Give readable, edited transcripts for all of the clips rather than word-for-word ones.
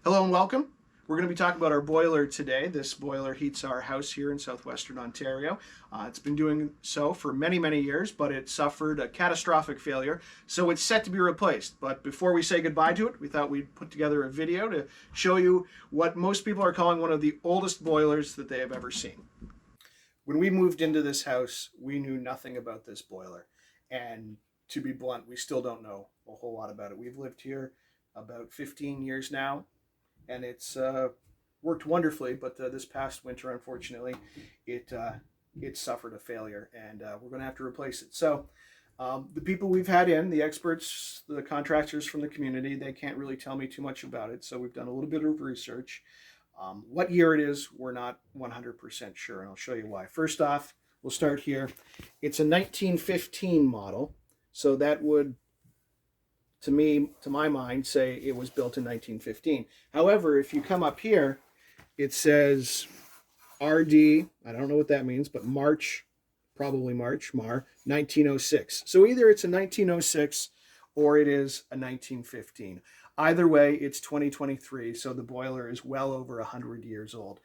Hello and welcome. We're going to be talking about our boiler today. This boiler heats our house here in southwestern Ontario. It's been doing so for many, many years, but it suffered a catastrophic failure, so it's set to be replaced. But before we say goodbye to it, we thought we'd put together a video to show you what most people are calling one of the oldest boilers that they have ever seen. When we moved into this house, we knew nothing about this boiler. And to be blunt, we still don't know a whole lot about it. We've lived here about 15 years now, and it's worked wonderfully. But this past winter, unfortunately, it it suffered a failure, and we're going to have to replace it. So the people we've had in, the experts, the contractors from the community, they can't really tell me too much about it. So we've done a little bit of research. What year it is, we're not 100% sure, and I'll show you why. First off, we'll start here. It's a 1915 model, so that would, to me, to my mind, say it was built in 1915. However, if you come up here, it says RD, I don't know what that means, but March, probably March, 1906. So either it's a 1906 or it is a 1915. Either way, it's 2023, so the boiler is well over 100 years old.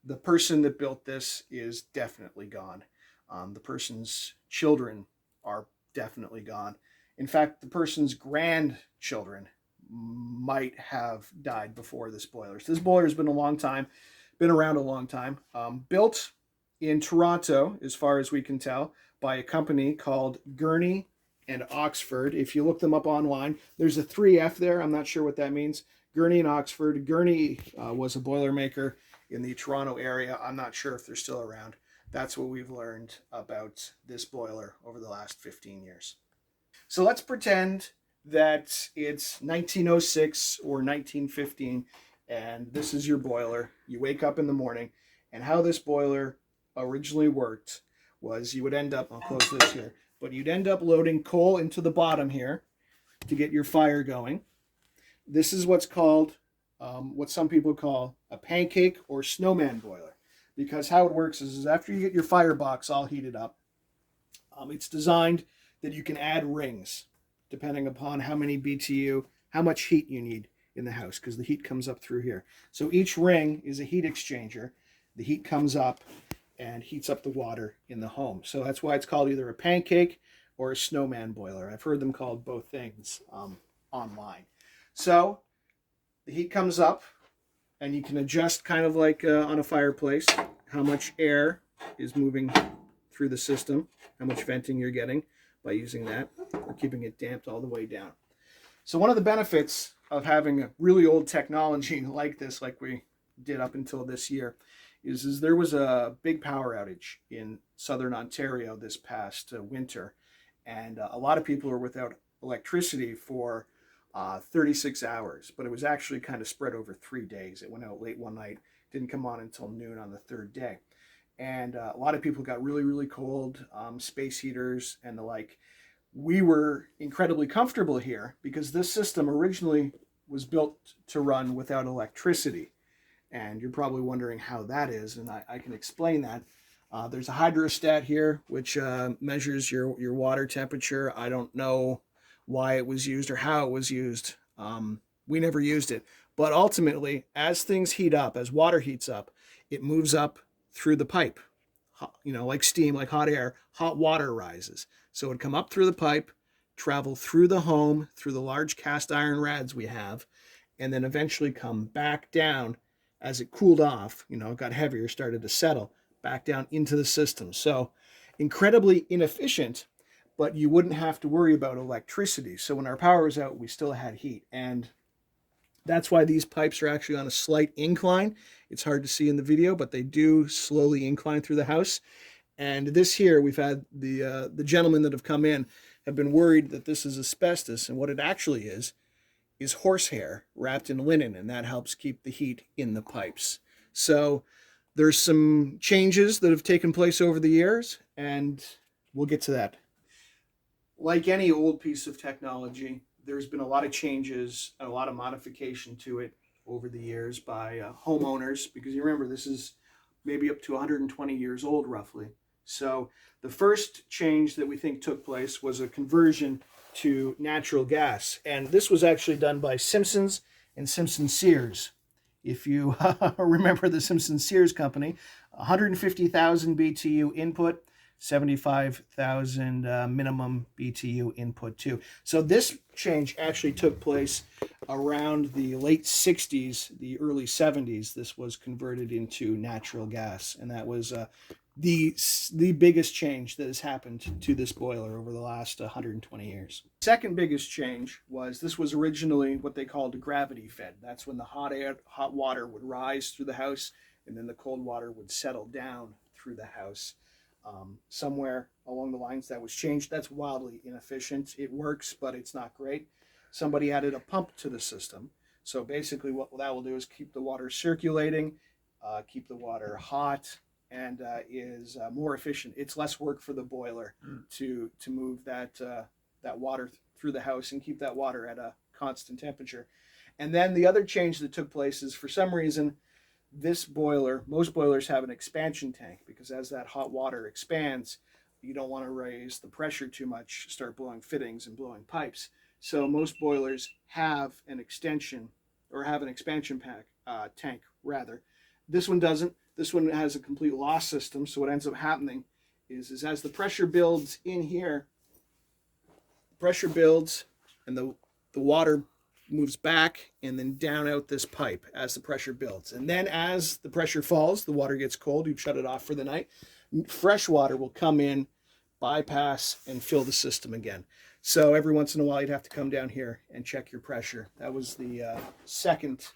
The person that built this is definitely gone. The person's children are definitely gone. In fact, the person's grandchildren might have died before this boiler. So this boiler has been around a long time. Built in Toronto, as far as we can tell, by a company called Gurney and Oxford. If you look them up online, there's a 3F there. I'm not sure what that means. Gurney and Oxford. Gurney was a boilermaker in the Toronto area. I'm not sure if they're still around. That's what we've learned about this boiler over the last 15 years. So let's pretend that it's 1906 or 1915, and this is your boiler. You wake up in the morning, and how this boiler originally worked was you would end up, I'll close this here, but you'd end up loading coal into the bottom here to get your fire going. This is what's called, what some people call a pancake or snowman boiler, because how it works is after you get your firebox all heated up, it's designed that you can add rings depending upon how many BTU, how much heat you need in the house, because the heat comes up through here. So each ring is a heat exchanger. The heat comes up and heats up the water in the home. So that's why it's called either a pancake or a snowman boiler. I've heard them called both things online. So the heat comes up, and you can adjust kind of like on a fireplace how much air is moving through the system, how much venting you're getting by using that, or keeping it damped all the way down. So one of the benefits of having a really old technology like this, like we did up until this year, is there was a big power outage in southern Ontario this past winter, and a lot of people were without electricity for 36 hours, but it was actually kind of spread over 3 days. It went out late one night, didn't come on until noon on the third day. And a lot of people got really, really cold, space heaters and the like. We were incredibly comfortable here because this system originally was built to run without electricity. And you're probably wondering how that is, and I can explain that. There's a hydrostat here, which measures your water temperature. I don't know why it was used or how it was used. We never used it. But ultimately, as things heat up, as water heats up, it moves up through the pipe. Like steam, like hot air, hot water rises. So it would come up through the pipe, travel through the home, through the large cast iron rads we have, and then eventually come back down as it cooled off, it got heavier, started to settle, back down into the system. So incredibly inefficient, but you wouldn't have to worry about electricity. So when our power was out, we still had heat. And that's why these pipes are actually on a slight incline. It's hard to see in the video, but they do slowly incline through the house. And this here, we've had the gentlemen that have come in have been worried that this is asbestos, and what it actually is horsehair wrapped in linen, and that helps keep the heat in the pipes. So there's some changes that have taken place over the years, and we'll get to that. Like any old piece of technology, there's been a lot of changes and a lot of modification to it over the years by homeowners, because you remember this is maybe up to 120 years old roughly. So the first change that we think took place was a conversion to natural gas, and this was actually done by Simpsons and Simpson Sears if you remember the Simpsons Sears Company, 150,000 BTU input, 75,000 minimum BTU input too. So this change actually took place around the late 60s, the early 70s. This was converted into natural gas, and that was the biggest change that has happened to this boiler over the last 120 years. Second biggest change was this was originally what they called gravity fed. That's when the hot water would rise through the house, and then the cold water would settle down through the house. Somewhere along the lines that was changed. That's wildly inefficient. It works, but it's not great. Somebody added a pump to the system. So basically what that will do is keep the water circulating, keep the water hot, and is more efficient. It's less work for the boiler to move that water through the house and keep that water at a constant temperature. And then the other change that took place is, for some reason, this boiler, most boilers have an expansion tank, because as that hot water expands, you don't want to raise the pressure too much, start blowing fittings and blowing pipes. So most boilers have an extension, or have an expansion tank rather. This one doesn't. This one has a complete loss system. So what ends up happening is as the pressure builds in here, pressure builds and the water moves back and then down out this pipe as the pressure builds. And then as the pressure falls, the water gets cold, you shut it off for the night, fresh water will come in, bypass, and fill the system again. So every once in a while you'd have to come down here and check your pressure. That was the second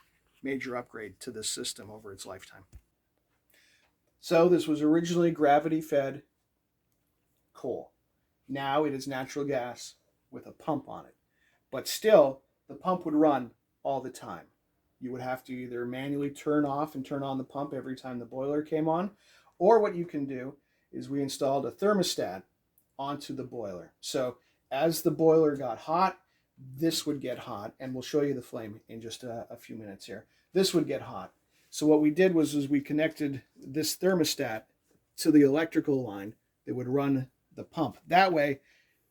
major upgrade to this system over its lifetime. So this was originally gravity-fed coal. Now it is natural gas with a pump on it. But still, the pump would run all the time. You would have to either manually turn off and turn on the pump every time the boiler came on, or what you can do is we installed a thermostat onto the boiler. So as the boiler got hot, this would get hot, and we'll show you the flame in just a few minutes here. This would get hot. So what we did was we connected this thermostat to the electrical line that would run the pump. That way,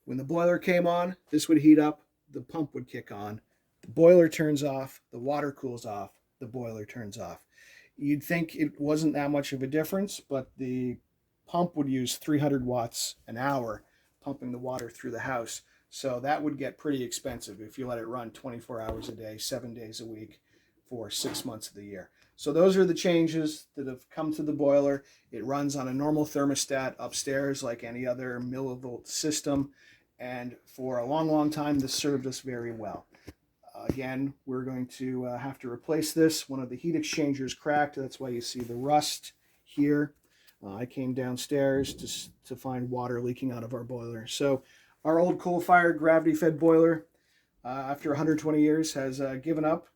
when the boiler came on, this would heat up, the pump would kick on, the boiler turns off, the water cools off, the boiler turns off. You'd think it wasn't that much of a difference, but the pump would use 300 watts an hour pumping the water through the house. So that would get pretty expensive if you let it run 24 hours a day, 7 days a week for 6 months of the year. So those are the changes that have come to the boiler. It runs on a normal thermostat upstairs like any other millivolt system. And for a long, long time, this served us very well. Again, we're going to have to replace this. One of the heat exchangers cracked. That's why you see the rust here. I came downstairs to find water leaking out of our boiler. So our old coal-fired gravity-fed boiler, after 120 years, has given up.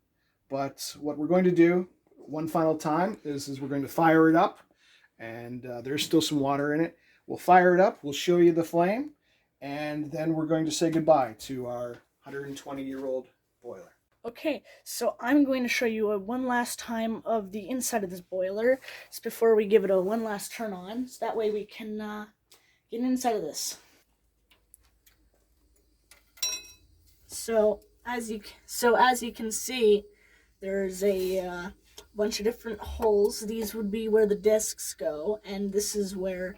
But what we're going to do one final time is we're going to fire it up, and there's still some water in it. We'll fire it up, we'll show you the flame, and then we're going to say goodbye to our 120-year-old boiler. Okay, so I'm going to show you one last time of the inside of this boiler. It's before we give it a one last turn on, so that way we can get inside of this. So as you can see, there's a bunch of different holes. These would be where the discs go, and this is where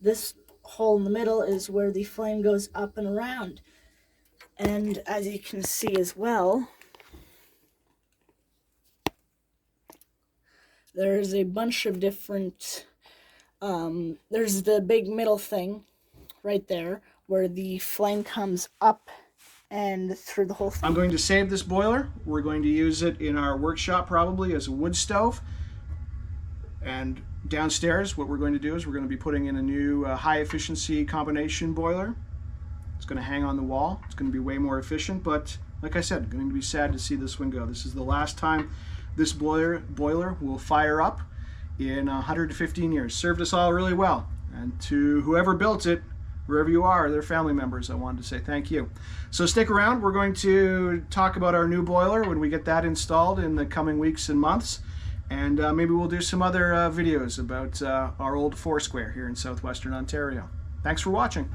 this hole in the middle is where the flame goes up and around. And as you can see as well, there's a bunch of different, there's the big middle thing right there where the flame comes up and through the whole thing. I'm going to save this boiler. We're going to use it in our workshop probably as a wood stove. And downstairs, what we're going to do is we're going to be putting in a new high efficiency combination boiler. It's going to hang on the wall. It's going to be way more efficient, but like I said, going to be sad to see this one go. This is the last time this boiler will fire up in 115 years. Served us all really well. And to whoever built it, wherever you are, their family members, I wanted to say thank you. So stick around. We're going to talk about our new boiler when we get that installed in the coming weeks and months. And maybe we'll do some other videos about our old Foursquare here in southwestern Ontario. Thanks for watching.